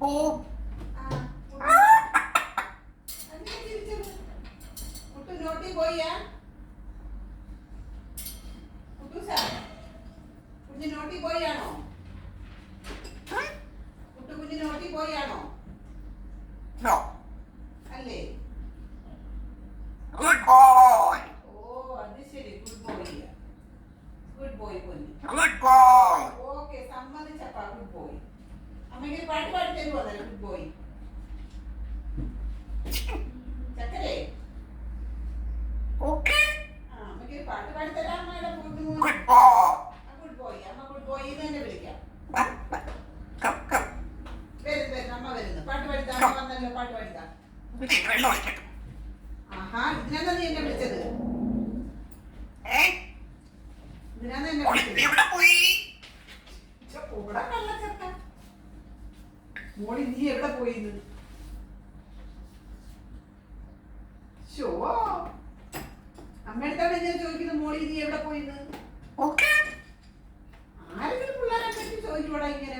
Kuttu naughty പോയാ കുട്ടൂസാ കുഞ്ഞ് naughty പോയാണോ? Kuttu കുഞ്ഞ് നോട്ടി പോയാണോ? അല്ലേ? ഓ അത് ശരി. ഗുഡ് ബോയ് കുഞ്ഞ്. ഓക്കെ സമ്മതിച്ചപ്പാ. Good boy. അമ്മയ്ക്ക് പാട്ട് പാടി തരുമല്ലോ. Good boy. ചക്കരേ അമ്മയ്ക്ക് പാട്ട് പാടി തരാം. അമ്മയുടെ ഗുഡ് ബോയ്. അമ്മ ഗുഡ് ബോയ് എന്ന് തന്നെ വിളിക്കാം. വരുന്നു അമ്മ വരുന്നു. പാട്ട് പാടിത്താ. അമ്മ വന്നല്ലോ. പാട്ട് പാടിത്താ. ആഹാ ഇതിനാ നീ എന്നെ വിളിച്ചത്? ഇതിനാന്ന് എന്നെ വിളിച്ചത്? കൂടെ കള്ള ചെക്ക. മോളി നീ എവിടെ പോയിന്ന്? ഷോ അമ്മയെടുത്താണ് ഞാൻ ചോദിക്കുന്നത്. മോളി നീ എവിടെ പോയിന്ന്? ആരെങ്കിലും പിള്ളേരെ പറ്റി ചോദിച്ചോടാ ഇങ്ങനെ.